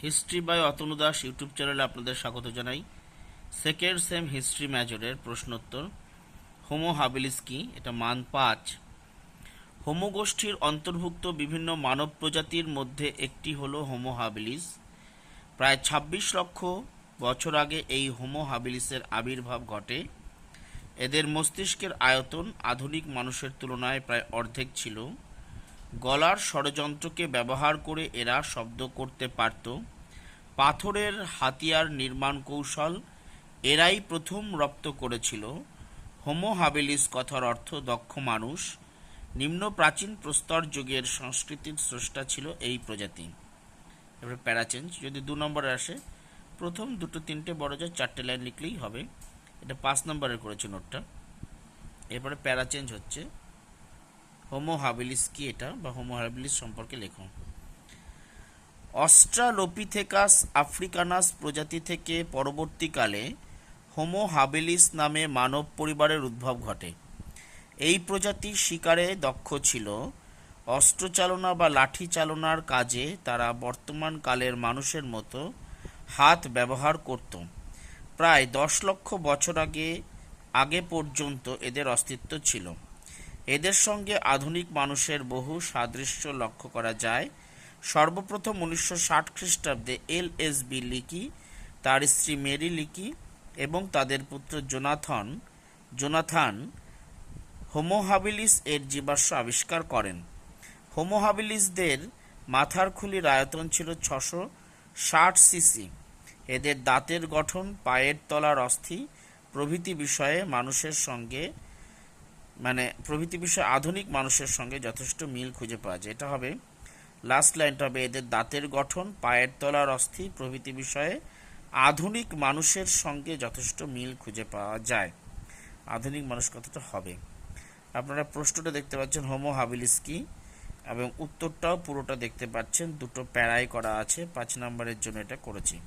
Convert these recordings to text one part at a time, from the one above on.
History by Atanu Das YouTube চ্যানেলে আপনাদের স্বাগত জানাই। সেকেন্ড সেম হিস্ট্রি মেজরের প্রশ্নোত্তর। হোমো হাবিলিস কি? এটা মান 5। হোমো গোষ্ঠীর অন্তর্ভুক্ত বিভিন্ন মানব প্রজাতির মধ্যে একটি হলো হোমো হাবিলিস। প্রায় ২৬ লক্ষ বছর আগে এই হোমো হাবিলিসের আবির্ভাব ঘটে। এদের মস্তিষ্কের আয়তন আধুনিক মানুষের তুলনায় প্রায় অর্ধেক ছিল। গলার ষড়যন্ত্রকে ব্যবহার করে এরা শব্দ করতে পারত। পাথরের হাতিয়ার নির্মাণ কৌশল এরাই প্রথম রপ্ত করেছিল। হোমো হাবিলিস কথার অর্থ দক্ষ মানুষ। নিম্ন প্রাচীন প্রস্তর যুগের সংস্কৃতির স্রষ্টা ছিল এই প্রজাতি। এবারে প্যারাচেঞ্জ যদি 2 নম্বরে আসে, প্রথম দুটো তিনটে বড় যায় 4টে লাইন লিখলেই হবে। এটা 5 নম্বরের করেছে নোটটা। এরপরে প্যারাচেঞ্জ হচ্ছে হোমো হাবিলিস কি এটা, বা হোমো হাবিলিস সম্পর্কে লেখো। অস্ট্রালোপিথেকাস আফ্রিকানাস প্রজাতি থেকে পরবর্তীকালে হোমো হাবিলিস নামে মানব পরিবারের উদ্ভব ঘটে। এই প্রজাতি শিকারে দক্ষ ছিল। অস্ত্রচালনা বা লাঠি চালনার কাজে তারা বর্তমান কালের মানুষের মতো হাত ব্যবহার করত। প্রায় 10 লক্ষ বছর আগে পর্যন্ত এদের অস্তিত্ব ছিল। এদের সঙ্গে আধুনিক মানুষের বহু সাদৃশ্য লক্ষ্য করা যায়। সর্বপ্রথম 1960 খ্রিস্টাব্দে এলএসবি লিকি, তার স্ত্রী মেরি লিকি এবং তাদের পুত্র জোনাথান হোমো হাবিলিস এর জীবাশ্ম আবিষ্কার করেন। হোমো হাবিলিসদের মাথার খুলির আয়তন ছিল 660 সিসি। এদের দাঁতের গঠন, পায়ের তলার অস্থি প্রভৃতি বিষয়ে আধুনিক মানুষের সঙ্গে যথেষ্ট মিল খুঁজে পাওয়া যায়। এটা হবে লাস্ট লাইনটা হবে, এদের দাঁতের গঠন, পায়ের তলার অস্থি প্রভৃতি বিষয়ে আধুনিক মানুষের সঙ্গে যথেষ্ট মিল খুঁজে পাওয়া যায়। আধুনিক মানুষ কথাটা হবে। আপনারা প্রশ্নটা দেখতে পাচ্ছেন হোমো হাবিলিস কি, এবং উত্তরটাও পুরোটা দেখতে পাচ্ছেন। দুটো প্যারাই করা আছে, 5 নম্বরের জন্য এটা করেছি।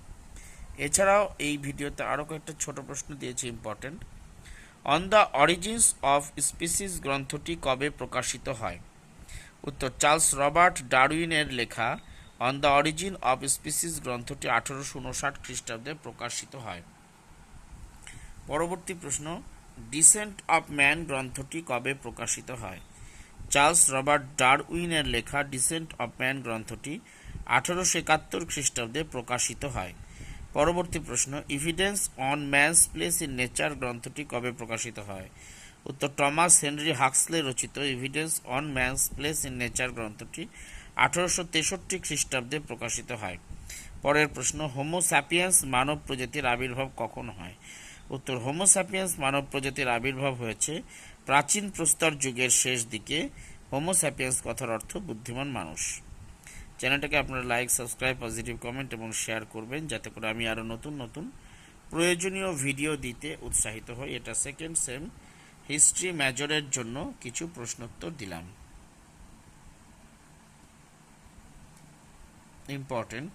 এছাড়াও এই ভিডিওতে আরও কয়েকটা ছোট প্রশ্ন দিয়েছি important. On the origins of species গ্রন্থটি কবে প্রকাশিত হয়? উত্তর, চার্লস রবার্ট ডারউইনের লেখা on the origin of species গ্রন্থটি 1859 খ্রিস্টাব্দে প্রকাশিত হয়। পরবর্তী প্রশ্ন, ডিসেন্ট অফ ম্যান গ্রন্থটি কবে প্রকাশিত হয়? চার্লস রবার্ট ডারউইনের লেখা ডিসেন্ট অফ ম্যান গ্রন্থটি 1871 খ্রিস্টাব্দে প্রকাশিত হয়। পরবর্তী প্রশ্ন, evidence on man's place in nature গ্রন্থটি কবে প্রকাশিত হয়? উত্তর, টমাস হেনরি হাক্সলে রচিত evidence on man's place in nature গ্রন্থটি 1863 খ্রিস্টাব্দে প্রকাশিত হয়। পরের প্রশ্ন, হোমো স্যাপিয়েন্স মানব প্রজাতির আবির্ভাব কখন হয়? উত্তর, হোমো স্যাপিয়েন্স মানব প্রজাতির আবির্ভাব হয়েছে প্রাচীন প্রস্তর যুগের শেষ দিকে। হোমো স্যাপিয়েন্স কথার অর্থ বুদ্ধিমান মানুষ। চ্যানেলটাকে আপনারা লাইক, সাবস্ক্রাইব, পজিটিভ কমেন্ট এবং শেয়ার করবেন, যাতে করে আমি আরও নতুন নতুন প্রয়োজনীয় ভিডিও দিতে উৎসাহিত হই। এটা সেকেন্ড সেম হিস্ট্রি মেজরের জন্য কিছু প্রশ্নোত্তর দিলাম। ইম্পর্টেন্ট।